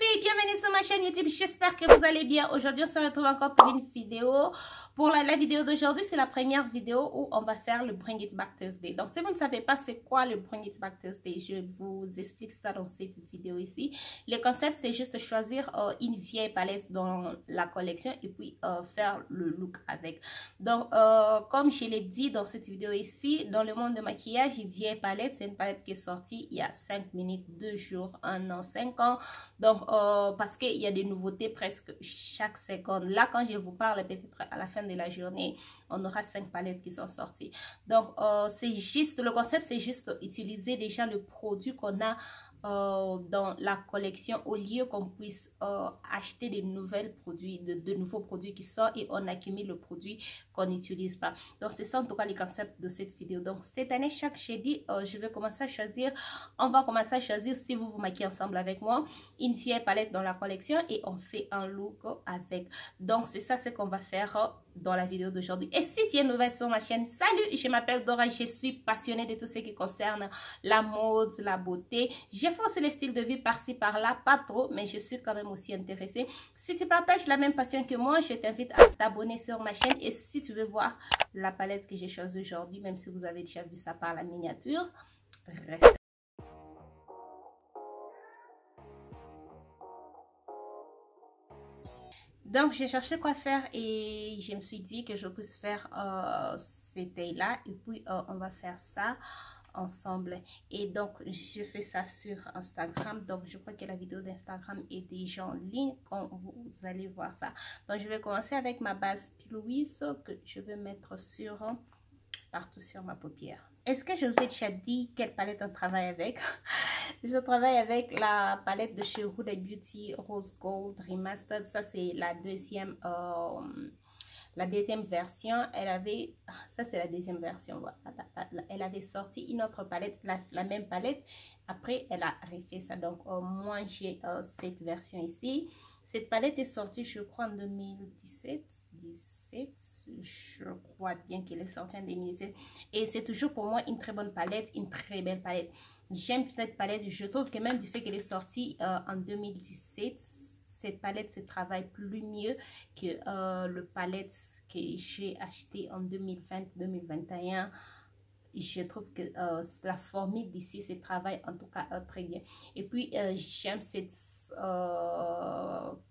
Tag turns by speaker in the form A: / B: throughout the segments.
A: filles, bienvenue sur ma chaîne YouTube, j'espère que vous allez bien. Aujourd'hui on se retrouve encore pour une vidéo. Pour la vidéo d'aujourd'hui, c'est la première vidéo où on va faire le Bring It Back Thursday. Donc si vous ne savez pas c'est quoi le Bring It Back Thursday, je vous explique ça dans cette vidéo ici. Le concept c'est juste choisir une vieille palette dans la collection et puis faire le look avec. Donc comme je l'ai dit dans cette vidéo ici, dans le monde de maquillage, une vieille palette, c'est une palette qui est sortie il y a 5 minutes, 2 jours, 1 an, 5 ans. Donc parce qu'il y a des nouveautés presque chaque seconde. Là quand je vous parle, peut-être à la fin de la journée on aura 5 palettes qui sont sorties. Donc c'est juste, le concept c'est juste utiliser déjà le produit qu'on a dans la collection au lieu qu'on puisse acheter des nouvelles produits, de nouveaux produits qui sortent et on accumule le produit qu'on n'utilise pas. Donc c'est ça en tout cas le concept de cette vidéo. Donc cette année chaque jeudi je vais commencer à choisir, on va commencer à choisir, si vous vous maquillez ensemble avec moi, une vieille palette dans la collection et on fait un look avec. Donc c'est ça ce qu'on va faire dans la vidéo d'aujourd'hui. Et si tu es nouvelle sur ma chaîne, salut, je m'appelle Dora, je suis passionnée de tout ce qui concerne la mode, la beauté. J'ai fait aussi le style de vie par-ci par-là, pas trop, mais je suis quand même aussi intéressée. Si tu partages la même passion que moi, je t'invite à t'abonner sur ma chaîne. Et si tu veux voir la palette que j'ai choisie aujourd'hui, même si vous avez déjà vu ça par la miniature, reste. Donc, j'ai cherché quoi faire et je me suis dit que je puisse faire cette taille-là. Et puis, on va faire ça ensemble. Et donc, je fais ça sur Instagram. Donc, je crois que la vidéo d'Instagram est déjà en ligne quand vous allez voir ça. Donc, je vais commencer avec ma base P. Louise que je vais mettre sur partout sur ma paupière. Est-ce que je vous ai déjà dit quelle palette on travaille avec? Je travaille avec la palette de chez Huda Beauty Rose Gold Remastered. Ça, c'est la deuxième version. Elle avait, ça c'est la deuxième version, voilà. Elle avait sorti une autre palette, la même palette. Après, elle a refait ça. Donc, moi, j'ai cette version ici. Cette palette est sortie, je crois, en 2017. Je crois bien qu'elle est sortie en 2017. Et c'est toujours pour moi une très bonne palette, une très belle palette. J'aime cette palette. Je trouve que même du fait qu'elle est sortie en 2017, cette palette se travaille plus mieux que le palette que j'ai acheté en 2020-2021. Je trouve que la formule d'ici se travaille en tout cas très bien. Et puis j'aime cette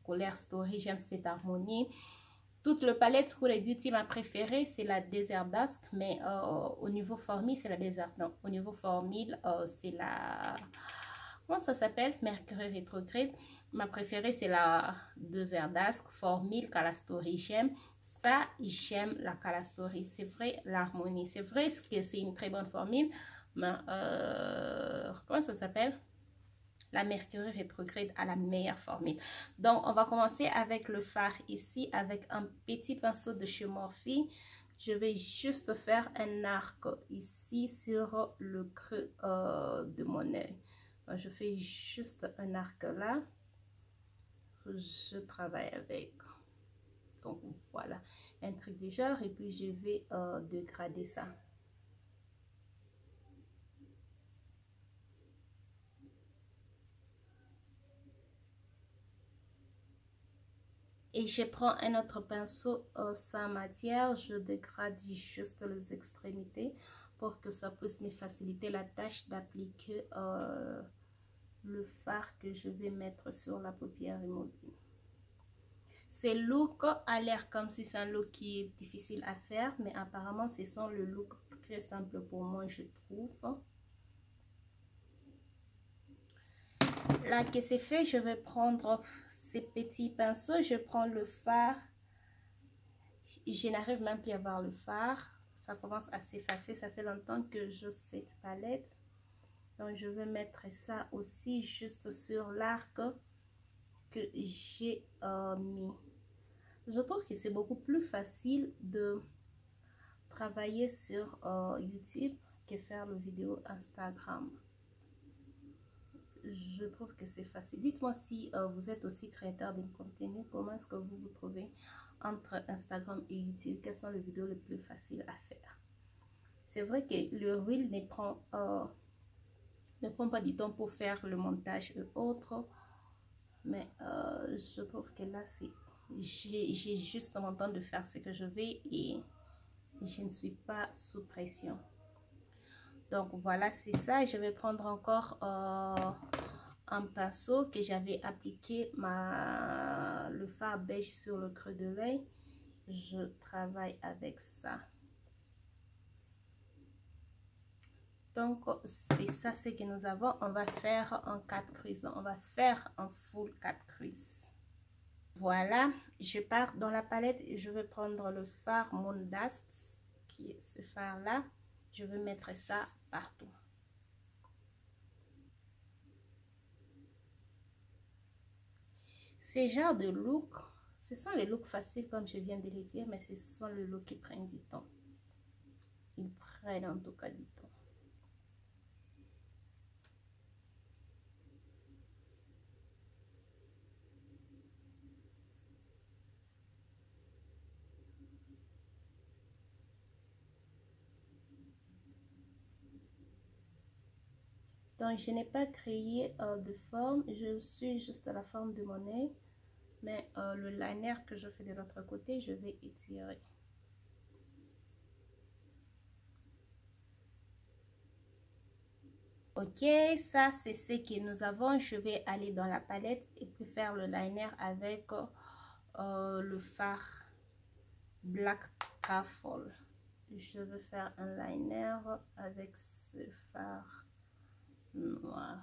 A: color story, j'aime cette harmonie. Toute la palette Huda Beauty, ma préférée, c'est la Desert Dusk, mais au niveau formule, c'est la Desert. Non, au niveau formule, c'est la... Comment ça s'appelle? Mercury rétrograde. Ma préférée, c'est la Desert Dusk. Formule, Calastory, j'aime. Ça, j'aime la Calastory. C'est vrai, l'harmonie. C'est vrai que c'est une très bonne formule, mais comment ça s'appelle? La Mercury rétrograde à la meilleure formule. Donc, on va commencer avec le fard ici, avec un petit pinceau de chez Morphe. Je vais juste faire un arc ici sur le creux de mon œil. Je fais juste un arc là. Je travaille avec. Donc, voilà. Un truc du genre. Et puis, je vais dégrader ça. Et je prends un autre pinceau sans matière, je dégrade juste les extrémités pour que ça puisse me faciliter la tâche d'appliquer le fard que je vais mettre sur la paupière immobile. Ce look a l'air comme si c'est un look qui est difficile à faire, mais apparemment ce sont le look très simple pour moi, je trouve. Là que c'est fait, je vais prendre ces petits pinceaux, je prends le fard. Je n'arrive même plus à voir le fard, ça commence à s'effacer, ça fait longtemps que je cette palette. Donc je vais mettre ça aussi juste sur l'arc que j'ai mis. Je trouve que c'est beaucoup plus facile de travailler sur YouTube que faire le vidéo Instagram. Je trouve que c'est facile. Dites-moi si vous êtes aussi créateur de contenu, comment est-ce que vous vous trouvez entre Instagram et YouTube, quelles sont les vidéos les plus faciles à faire. C'est vrai que le reel ne prend pas du temps pour faire le montage et autres, mais je trouve que là, j'ai juste mon temps de faire ce que je vais et je ne suis pas sous pression. Donc voilà, c'est ça. Je vais prendre encore un pinceau que j'avais appliqué le fard beige sur le creux de l'œil. Je travaille avec ça. Donc c'est ça ce que nous avons. On va faire en 4 creases. On va faire un full 4 creases. Voilà, je pars dans la palette. Je vais prendre le fard Moon Dust, qui est ce fard là. Je vais mettre ça partout. Ces genres de look, ce sont les looks faciles comme je viens de les dire, mais ce sont les looks qui prennent du temps. Ils prennent en tout cas du temps. Donc, je n'ai pas créé de forme, je suis juste à la forme de mon œil, mais le liner que je fais de l'autre côté, je vais étirer. Ok, ça c'est ce que nous avons. Je vais aller dans la palette et puis faire le liner avec le fard Black Truffle. Je vais faire un liner avec ce fard noir.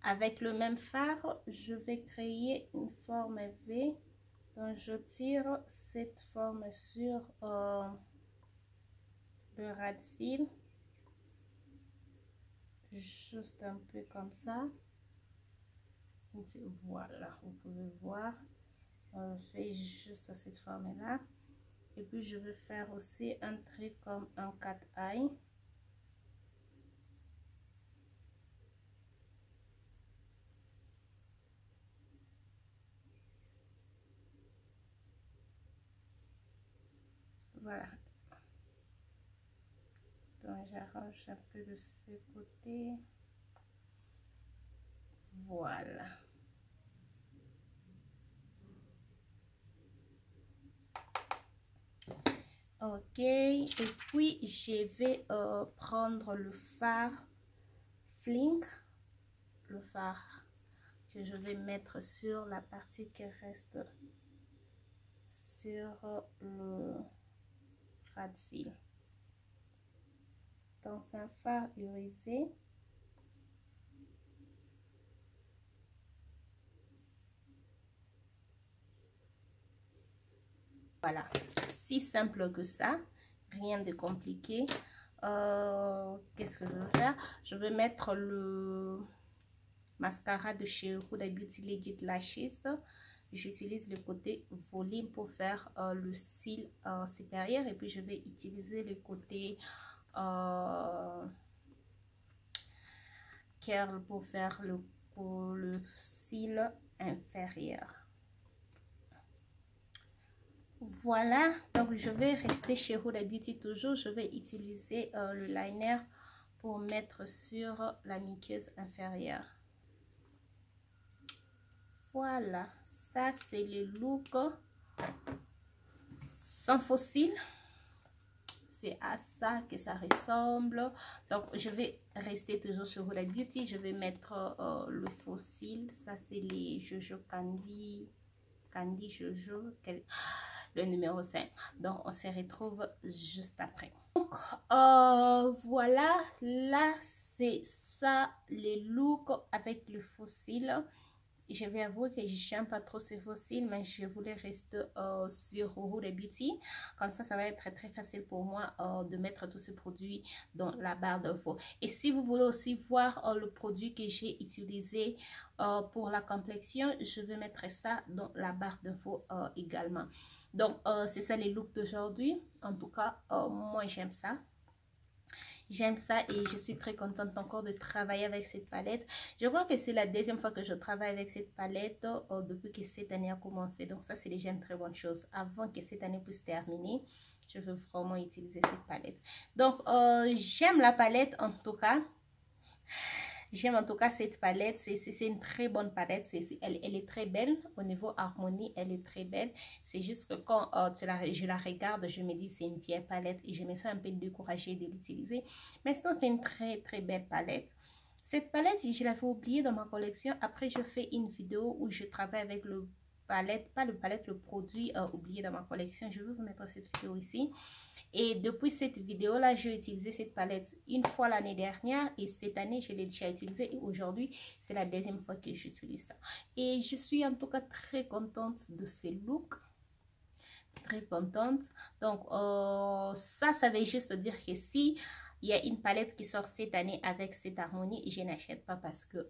A: Avec le même fard, je vais créer une forme V. Donc, je tire cette forme sur le ras de cils. Juste un peu comme ça. Voilà, vous pouvez voir. On fait juste cette forme-là. Et puis, je vais faire aussi un trait comme un cat eye. Voilà. Donc, j'arrange un peu de ce côté. Voilà. Ok. Et puis, je vais prendre le fard Flink. Le fard que je vais mettre sur la partie qui reste sur le ras de cils. Dans un fard irisé. Voilà, si simple que ça, rien de compliqué. Qu'est-ce que je vais faire? Je vais mettre le mascara de chez Huda Beauty Legit Lashes. J'utilise le côté volume pour faire le cil supérieur et puis je vais utiliser le côté curl pour faire le cil inférieur. Voilà, donc je vais rester chez Huda Beauty toujours. Je vais utiliser le liner pour mettre sur la muqueuse inférieure. Voilà, ça c'est le look sans faux cils. C'est à ça que ça ressemble. Donc je vais rester toujours sur Huda Beauty. Je vais mettre le faux cils. Ça c'est les Jojo Candy Jojo. Le numéro 5. Donc on se retrouve juste après. Donc voilà, là c'est ça les looks avec le faux cils. je vais avouer que j'aime pas trop ces fossiles, mais je voulais rester sur Huda Beauty. Comme ça va être très facile pour moi de mettre tous ces produits dans la barre d'infos. Et si vous voulez aussi voir le produit que j'ai utilisé pour la complexion, je vais mettre ça dans la barre d'infos également. Donc, c'est ça les looks d'aujourd'hui. En tout cas, moi, j'aime ça. J'aime ça et je suis très contente encore de travailler avec cette palette. Je crois que c'est la deuxième fois que je travaille avec cette palette depuis que cette année a commencé. Donc ça, c'est déjà une très bonne chose. Avant que cette année puisse terminer, je veux vraiment utiliser cette palette. Donc, j'aime la palette en tout cas. J'aime en tout cas cette palette, c'est une très bonne palette, elle est très belle, au niveau harmonie, elle est très belle. C'est juste que quand je la regarde, je me dis c'est une vieille palette et je me sens un peu découragée de l'utiliser. Mais sinon, c'est une très belle palette. Cette palette, je l'avais oubliée dans ma collection. Après, je fais une vidéo où je travaille avec le palette, pas le palette, le produit oublié dans ma collection. Je vais vous mettre cette vidéo ici. Et depuis cette vidéo là, j'ai utilisé cette palette une fois l'année dernière et cette année je l'ai déjà utilisée et aujourd'hui c'est la deuxième fois que j'utilise ça. Et je suis en tout cas très contente de ces looks, très contente. Donc ça veut juste dire que si il y a une palette qui sort cette année avec cette harmonie, je n'achète pas parce que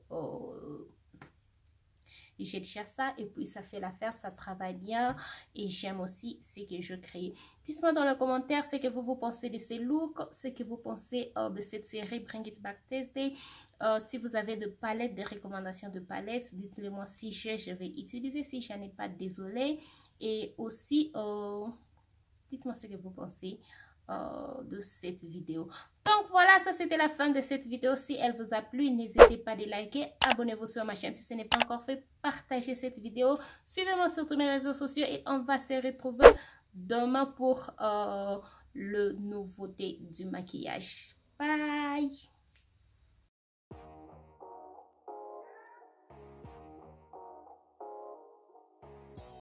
A: j'ai déjà ça et puis ça fait l'affaire, ça travaille bien et j'aime aussi ce que je crée. Dites-moi dans les commentaires ce que vous pensez de ces looks, ce que vous pensez de cette série Bring It Back Thursday. Si vous avez de palettes, des recommandations de palettes, dites-le moi si je vais utiliser, si je n'en ai pas, désolé. Et aussi, dites-moi ce que vous pensez de cette vidéo. Donc voilà, ça c'était la fin de cette vidéo. Si elle vous a plu, n'hésitez pas à liker, abonnez-vous sur ma chaîne si ce n'est pas encore fait, partagez cette vidéo, suivez-moi sur tous mes réseaux sociaux et on va se retrouver demain pour le nouveauté du maquillage. Bye!